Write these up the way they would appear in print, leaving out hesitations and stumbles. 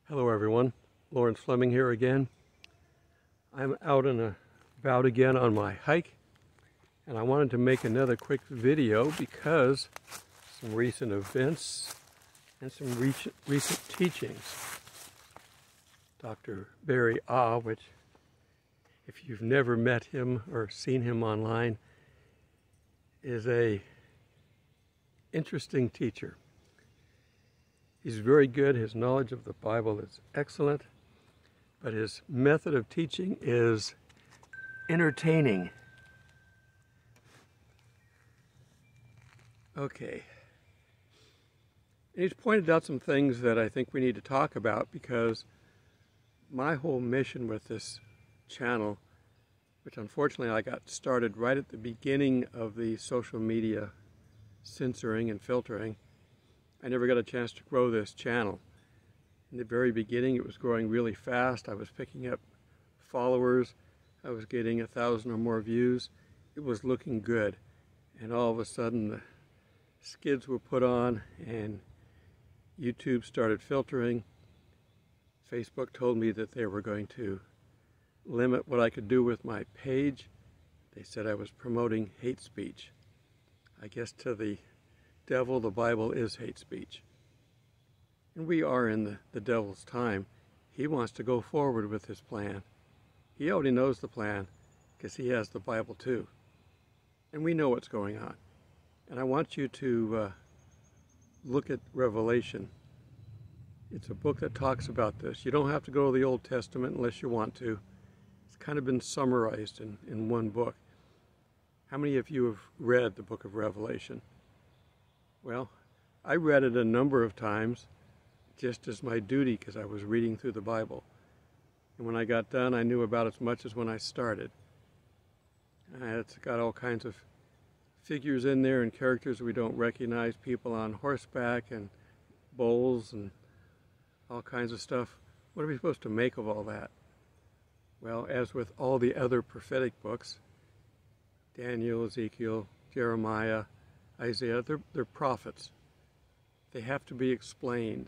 Hello everyone, Lawrence Fleming here again. I'm out and about again on my hike, and I wanted to make another quick video because some recent events and some recent teachings. Dr. Barry Ah, which if you've never met him or seen him online, is a interesting teacher. He's very good. His knowledge of the Bible is excellent, but his method of teaching is entertaining. Okay. And he's pointed out some things that I think we need to talk about, because my whole mission with this channel, which unfortunately I got started right at the beginning of the social media censoring and filtering, I never got a chance to grow this channel. In the very beginning, it was growing really fast. I was picking up followers. I was getting 1,000 or more views. It was looking good. And all of a sudden, the skids were put on and YouTube started filtering. Facebook told me that they were going to limit what I could do with my page. They said I was promoting hate speech. I guess to the devil, the Bible is hate speech. And we are in the devil's time. He wants to go forward with his plan. He already knows the plan because he has the Bible too. And we know what's going on. And I want you to look at Revelation. It's a book that talks about this. You don't have to go to the Old Testament unless you want to. It's kind of been summarized in one book. How many of you have read the book of Revelation? Well, I read it a number of times just as my duty, because I was reading through the Bible. And when I got done, I knew about as much as when I started. It's got all kinds of figures in there and characters we don't recognize, people on horseback and bulls and all kinds of stuff. What are we supposed to make of all that? Well, as with all the other prophetic books, Daniel, Ezekiel, Jeremiah, Isaiah, they're prophets. They have to be explained.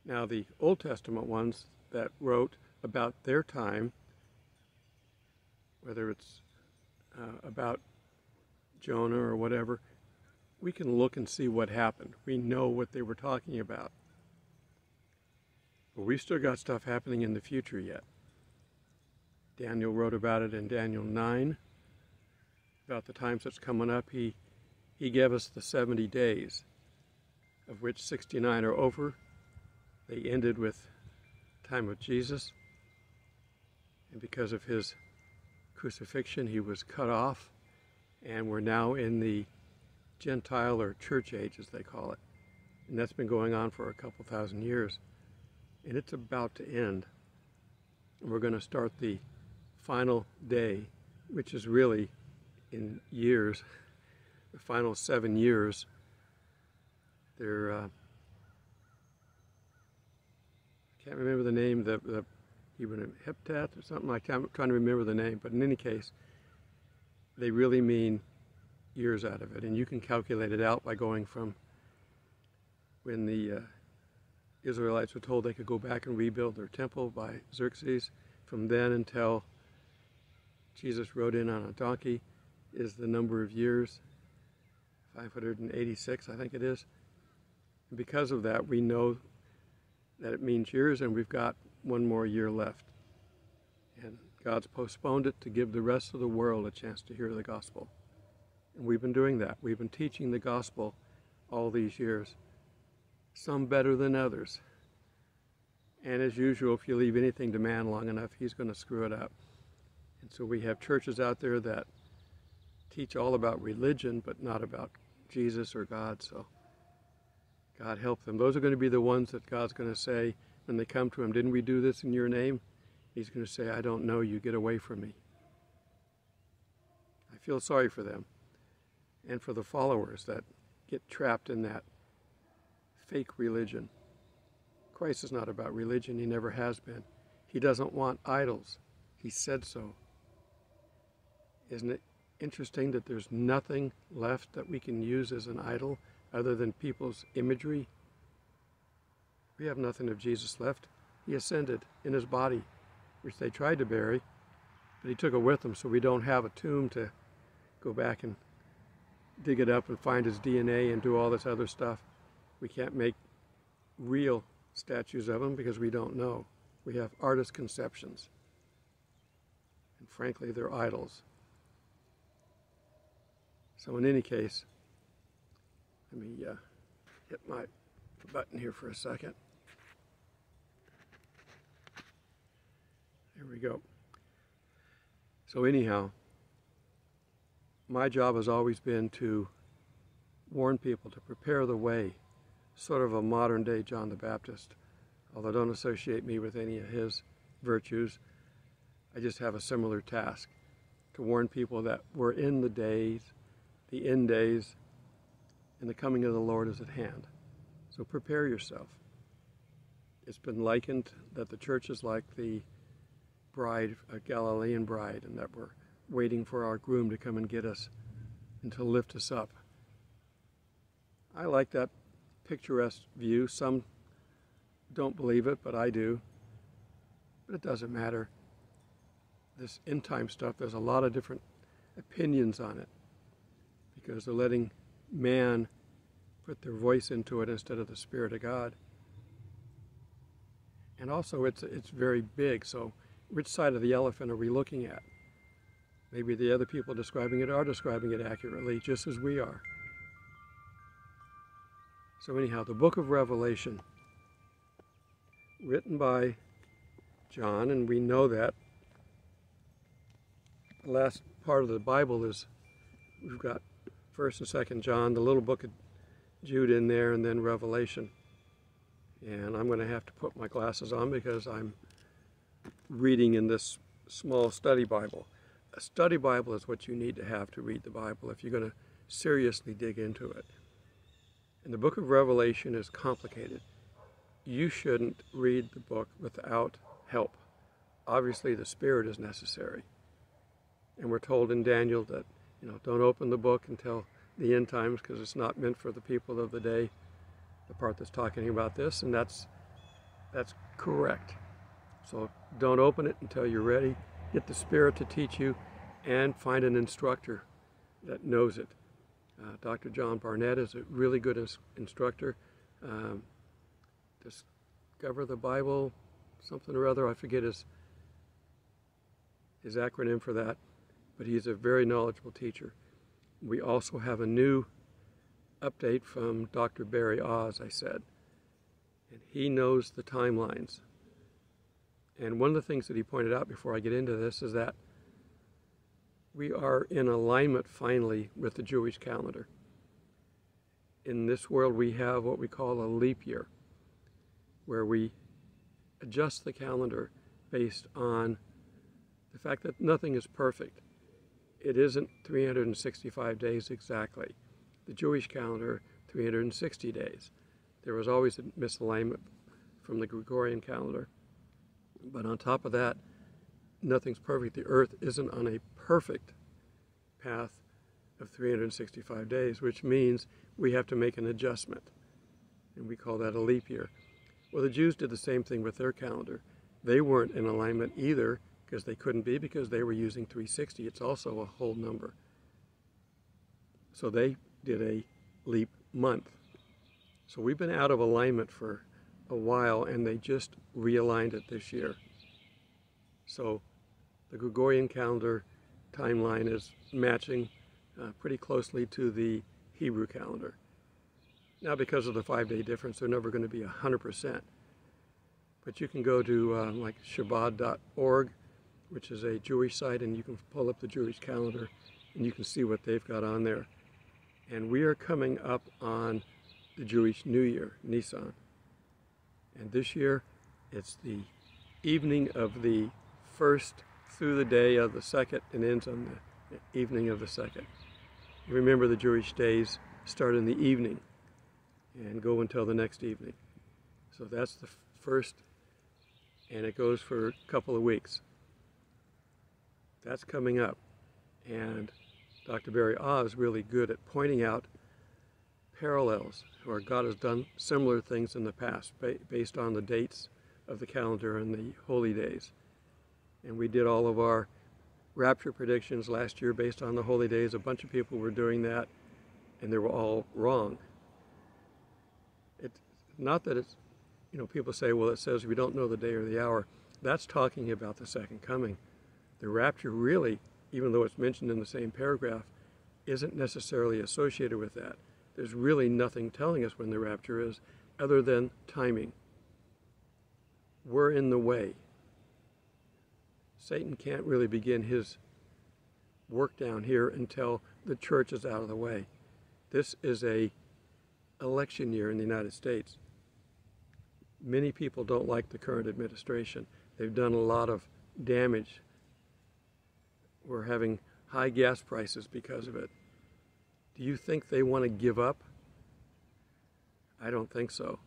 Now, the Old Testament ones that wrote about their time, whether it's about Jonah or whatever, we can look and see what happened. We know what they were talking about. But we still got stuff happening in the future yet. Daniel wrote about it in Daniel 9, about the times that's coming up. He gave us the 70 days, of which 69 are over. They ended with the time of Jesus. And because of his crucifixion, he was cut off. And we're now in the Gentile or church age, as they call it. And that's been going on for a couple thousand years. And it's about to end. And we're going to start the final day, which is really in years. The final 7 years, they're, I can't remember the name, the even heptat or something like that. I'm trying to remember the name, but in any case, they really mean years out of it. And you can calculate it out by going from when the Israelites were told they could go back and rebuild their temple by Xerxes. From then until Jesus rode in on a donkey is the number of years. 586, I think it is. And because of that, we know that it means years, and we've got one more year left. And God's postponed it to give the rest of the world a chance to hear the gospel. And we've been doing that. We've been teaching the gospel all these years, some better than others. And as usual, if you leave anything to man long enough, he's going to screw it up. And so we have churches out there that teach all about religion, but not about Jesus or God. So God help them. Those are going to be the ones that God's going to say when they come to him, didn't we do this in your name? He's going to say, I don't know you, get away from me. I feel sorry for them and for the followers that get trapped in that fake religion. Christ is not about religion. He never has been. He doesn't want idols. He said so. Isn't it interesting that there's nothing left that we can use as an idol other than people's imagery? We have nothing of Jesus left. He ascended in his body, which they tried to bury, but he took it with him, so we don't have a tomb to go back and dig it up and find his DNA and do all this other stuff. We can't make real statues of him because we don't know. We have artist conceptions. And frankly, they're idols. So in any case, let me hit my button here for a second. There we go. So anyhow, my job has always been to warn people, to prepare the way, sort of a modern day John the Baptist. Although don't associate me with any of his virtues, I just have a similar task, to warn people that we're in the days, the end days, and the coming of the Lord is at hand. So prepare yourself. It's been likened that the church is like the bride, a Galilean bride, and that we're waiting for our groom to come and get us and to lift us up. I like that picturesque view. Some don't believe it, but I do. But it doesn't matter. This end time stuff, there's a lot of different opinions on it because they're letting man put their voice into it instead of the Spirit of God. And also it's very big, so which side of the elephant are we looking at? Maybe the other people describing it are describing it accurately, just as we are. So anyhow, the book of Revelation, written by John, and we know that. The last part of the Bible is, we've got 1st and 2nd John, the little book of Jude in there, and then Revelation. And I'm going to have to put my glasses on because I'm reading in this small study Bible. A study Bible is what you need to have to read the Bible if you're going to seriously dig into it. And the book of Revelation is complicated. You shouldn't read the book without help. Obviously, the Spirit is necessary. And we're told in Daniel that, don't open the book until the end times because it's not meant for the people of the day, the part that's talking about this, and that's correct. So don't open it until you're ready. Get the Spirit to teach you and find an instructor that knows it. Dr. John Barnett is a really good instructor. Discover the Bible, something or other, I forget his acronym for that, but he's a very knowledgeable teacher. We also have a new update from Dr. Barry Oz, I said, and he knows the timelines. And one of the things that he pointed out before I get into this is that we are in alignment finally with the Jewish calendar. In this world we have what we call a leap year, where we adjust the calendar based on the fact that nothing is perfect. It isn't 365 days exactly. The Jewish calendar, 360 days. There was always a misalignment from the Gregorian calendar. But on top of that, nothing's perfect. The earth isn't on a perfect path of 365 days, which means we have to make an adjustment. And we call that a leap year. Well, the Jews did the same thing with their calendar. They weren't in alignment either because they couldn't be because they were using 360. It's also a whole number. So they did a leap month. So we've been out of alignment for a while, and they just realigned it this year. So the Gregorian calendar timeline is matching pretty closely to the Hebrew calendar. Now, because of the 5-day difference, they're never going to be 100%. But you can go to like Shabbat.org, which is a Jewish site, and you can pull up the Jewish calendar, and you can see what they've got on there. And we are coming up on the Jewish New Year, Nissan. And this year, it's the evening of the first through the day of the second and ends on the evening of the second. You remember the Jewish days start in the evening and go until the next evening. So that's the first, and it goes for a couple of weeks. That's coming up. And Dr. Barry Oz is really good at pointing out parallels, where God has done similar things in the past based on the dates of the calendar and the holy days. And we did all of our rapture predictions last year based on the holy days. A bunch of people were doing that, and they were all wrong. It's not that it's, people say, well, it says we don't know the day or the hour. That's talking about the second coming. The rapture really, even though it's mentioned in the same paragraph, isn't necessarily associated with that. There's really nothing telling us when the rapture is other than timing. We're in the way. Satan can't really begin his work down here until the church is out of the way. This is an election year in the United States. Many people don't like the current administration. They've done a lot of damage. We're having high gas prices because of it. Do you think they want to give up? I don't think so.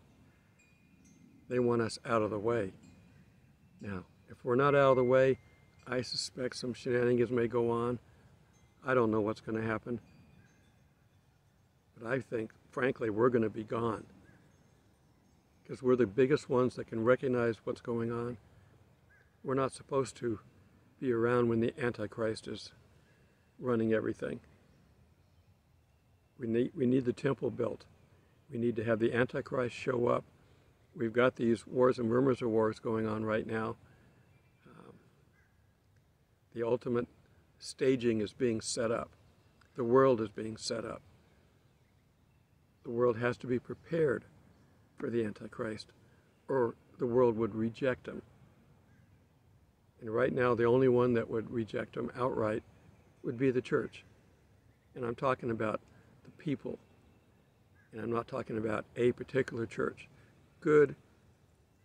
They want us out of the way. Now, if we're not out of the way, I suspect some shenanigans may go on. I don't know what's going to happen. But I think, frankly, we're going to be gone. Because we're the biggest ones that can recognize what's going on. We're not supposed to be around when the Antichrist is running everything. We need the temple built. We need to have the Antichrist show up. We've got these wars and rumors of wars going on right now. The ultimate staging is being set up. The world is being set up. The world has to be prepared for the Antichrist, or the world would reject him. And right now, the only one that would reject him outright would be the church. And I'm talking about the people. And I'm not talking about a particular church. Good,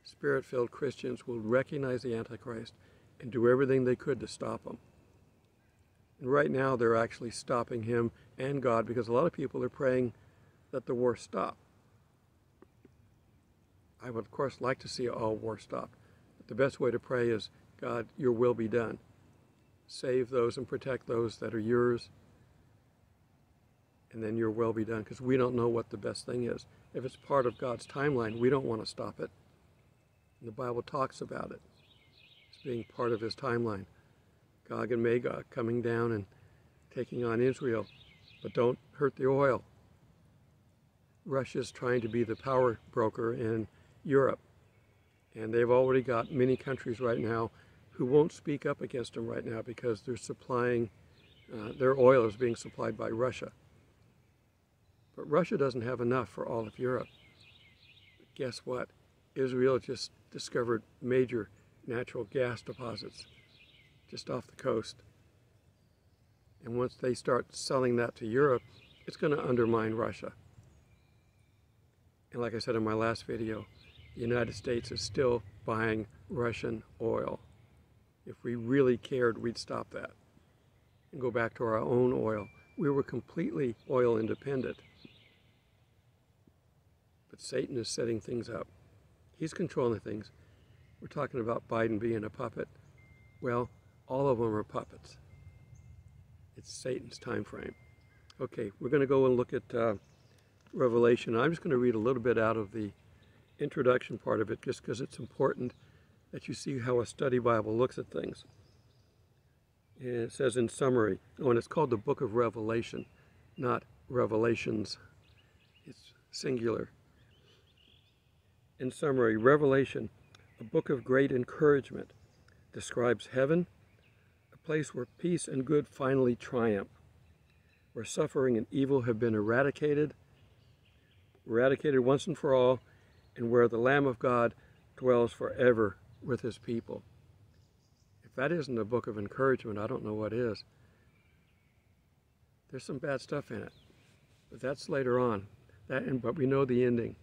Spirit-filled Christians will recognize the Antichrist and do everything they could to stop him. And right now, they're actually stopping him and God, because a lot of people are praying that the war stop. I would, of course, like to see all war stopped. But the best way to pray is, God, your will be done. Save those and protect those that are yours, and then your will be done, because we don't know what the best thing is. If it's part of God's timeline, we don't want to stop it. And the Bible talks about it as being part of his timeline. Gog and Magog coming down and taking on Israel, but don't hurt the oil. Russia's trying to be the power broker in Europe, and they've already got many countries right now who won't speak up against them right now because they're supplying, their oil is being supplied by Russia. But Russia doesn't have enough for all of Europe. But guess what? Israel just discovered major natural gas deposits just off the coast. And once they start selling that to Europe, it's going to undermine Russia. And like I said in my last video, the United States is still buying Russian oil. If we really cared, we'd stop that and go back to our own oil. We were completely oil independent. But Satan is setting things up. He's controlling things. We're talking about Biden being a puppet. Well, all of them are puppets. It's Satan's time frame. Okay, we're going to go and look at Revelation. I'm just going to read a little bit out of the introduction part of it, just because it's important that you see how a study Bible looks at things. And it says in summary, and it's called the Book of Revelation, not Revelations. It's singular. In summary, Revelation, a book of great encouragement, describes heaven, a place where peace and good finally triumph, where suffering and evil have been eradicated once and for all, and where the Lamb of God dwells forever with his people. If that isn't a book of encouragement, I don't know what is. There's some bad stuff in it, but that's later on. But we know the ending.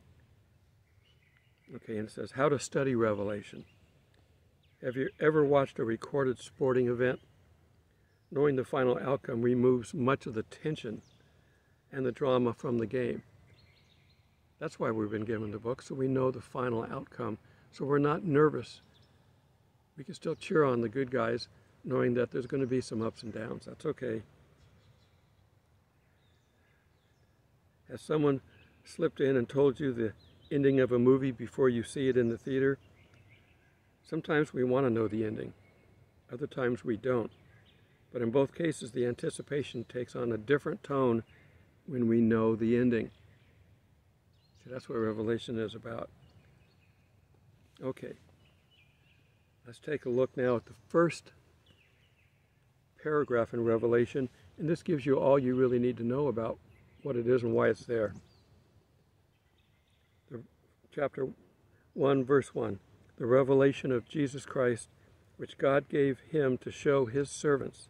Okay, and it says, how to study Revelation. Have you ever watched a recorded sporting event? Knowing the final outcome removes much of the tension and the drama from the game. That's why we've been given the book, so we know the final outcome. So we're not nervous. We can still cheer on the good guys, knowing that there's going to be some ups and downs. That's okay. Has someone slipped in and told you the ending of a movie before you see it in the theater? Sometimes we want to know the ending. Other times we don't. But in both cases, the anticipation takes on a different tone when we know the ending. See, that's what Revelation is about. Okay. Let's take a look now at the first paragraph in Revelation, and this gives you all you really need to know about what it is and why it's there. Chapter 1, verse 1. The revelation of Jesus Christ, which God gave him to show his servants,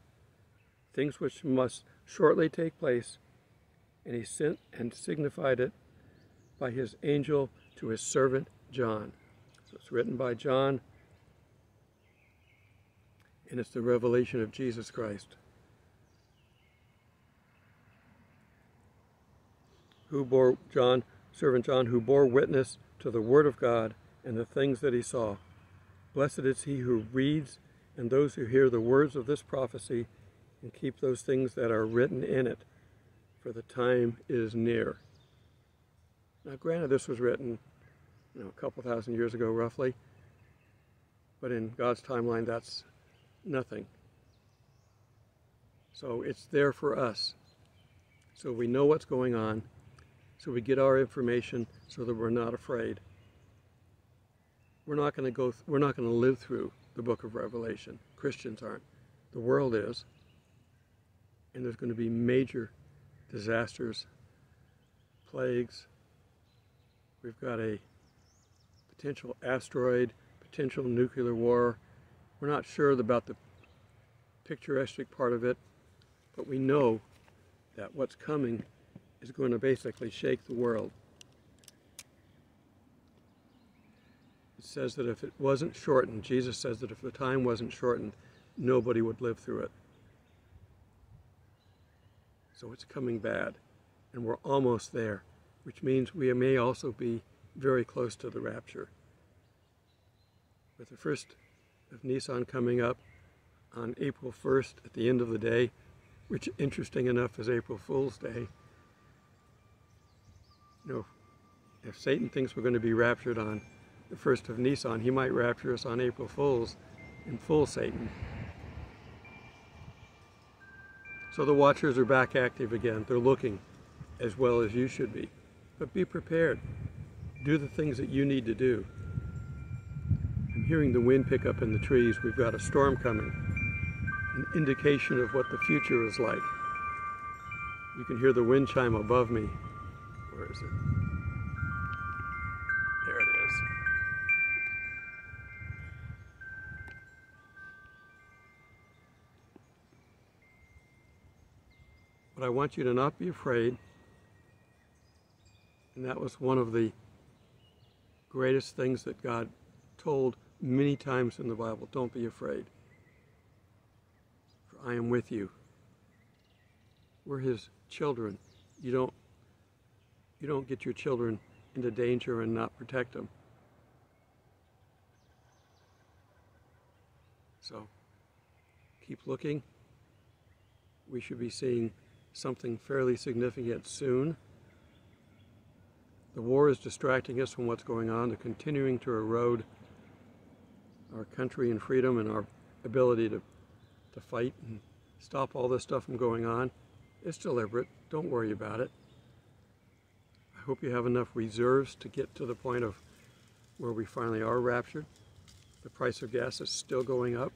things which must shortly take place, and he sent and signified it by his angel to his servant John. So it's written by John, and it's the revelation of Jesus Christ, who bore John, servant John, who bore witness to the word of God and the things that he saw. Blessed is he who reads and those who hear the words of this prophecy and keep those things that are written in it, for the time is near. Now, granted, this was written, a couple thousand years ago, roughly, but in God's timeline, that's nothing. So it's there for us. So we know what's going on, so we get our information so that we're not afraid. We're not going to live through the book of Revelation. Christians aren't. The world is. And there's going to be major disasters, plagues. We've got a potential asteroid, potential nuclear war. We're not sure about the picturesque part of it, but we know that what's coming is going to basically shake the world. It says that if it wasn't shortened, Jesus says that if the time wasn't shortened, nobody would live through it. So it's coming bad, and we're almost there, which means we may also be very close to the rapture. With the first of Nissan coming up on April 1st at the end of the day, which, interesting enough, is April Fool's Day. If Satan thinks we're going to be raptured on the 1st of Nissan, he might rapture us on April Fool's and fool Satan. So the watchers are back active again. They're looking as well as you should be. But be prepared. Do the things that you need to do. I'm hearing the wind pick up in the trees. We've got a storm coming. An indication of what the future is like. You can hear the wind chime above me. Where is it? There it is. But I want you to not be afraid. And that was one of the greatest things that God told many times in the Bible. Don't be afraid. For I am with you. We're his children. You don't get your children into danger and not protect them. So keep looking. We should be seeing something fairly significant soon. The war is distracting us from what's going on. They're continuing to erode our country and freedom and our ability to fight and stop all this stuff from going on. It's deliberate. Don't worry about it. I hope you have enough reserves to get to the point of where we finally are raptured. The price of gas is still going up.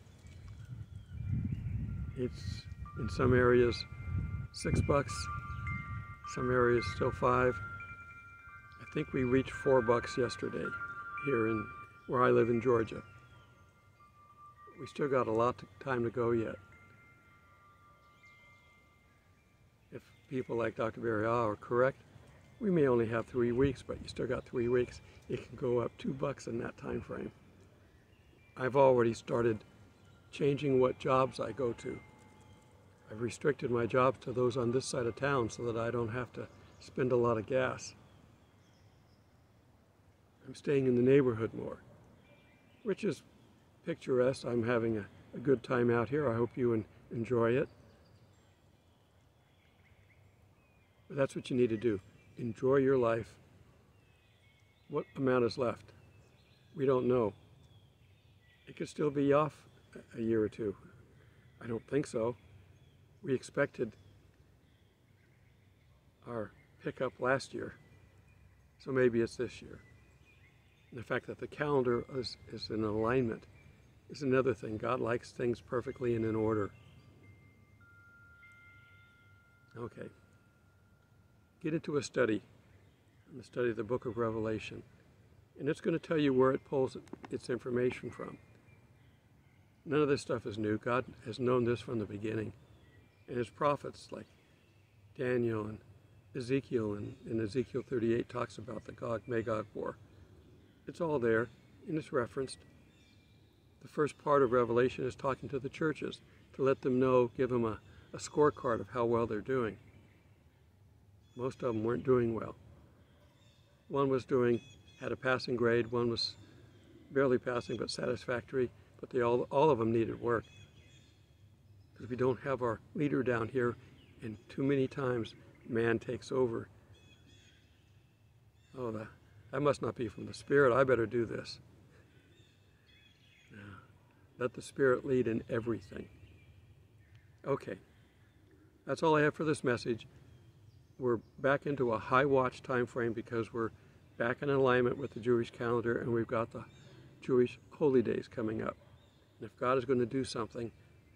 It's in some areas $6, some areas still $5. I think we reached $4 yesterday here in where I live in Georgia. We still got a lot of time to go yet. If people like Dr. Barry are correct, we may only have 3 weeks, but you still got 3 weeks. It can go up $2 in that time frame. I've already started changing what jobs I go to. I've restricted my jobs to those on this side of town so that I don't have to spend a lot of gas. I'm staying in the neighborhood more, which is picturesque. I'm having a good time out here. I hope you enjoy it. But that's what you need to do. enjoy your life. What amount is left? We don't know. It could still be off a year or two. I don't think so. We expected our pickup last year, so maybe it's this year. And the fact that the calendar is in alignment is another thing. God likes things perfectly and in order. Okay. Get into a study, the study of the book of Revelation, and it's going to tell you where it pulls its information from. None of this stuff is new. God has known this from the beginning. And his prophets like Daniel and Ezekiel, and in Ezekiel 38 talks about the Gog-Magog war. It's all there, and it's referenced. The first part of Revelation is talking to the churches to let them know, give them a scorecard of how well they're doing. Most of them weren't doing well. One had a passing grade, one was barely passing but satisfactory, but all of them needed work. Because we don't have our leader down here, and too many times man takes over. Oh, that must not be from the Spirit. I better do this. Let the Spirit lead in everything. Okay, that's all I have for this message. We're back into a high watch time frame because we're back in alignment with the Jewish calendar, and we've got the Jewish holy days coming up. And if God is going to do something,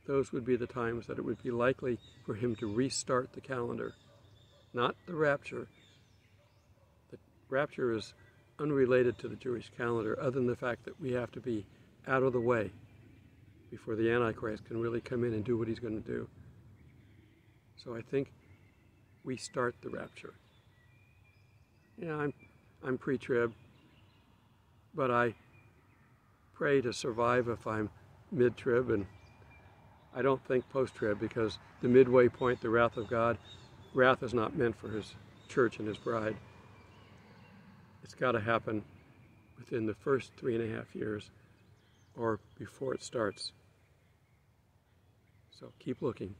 those would be the times that it would be likely for him to restart the calendar. Not the rapture. The rapture is unrelated to the Jewish calendar, other than the fact that we have to be out of the way before the Antichrist can really come in and do what he's going to do. So I think we start the rapture. Yeah, I'm pre-trib, but I pray to survive if I'm mid-trib, and I don't think post-trib, because the midway point, the wrath of God, wrath is not meant for his church and his bride. It's got to happen within the first 3.5 years or before it starts. So keep looking.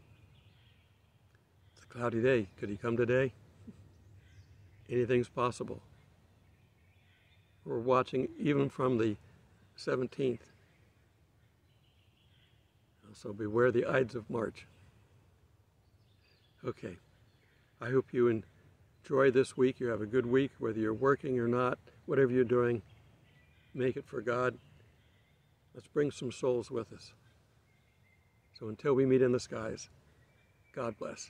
It's a cloudy day. Could he come today? Anything's possible. We're watching even from the 17th. So beware the Ides of March. Okay. I hope you enjoy this week. You have a good week, whether you're working or not. Whatever you're doing, make it for God. Let's bring some souls with us. So until we meet in the skies, God bless.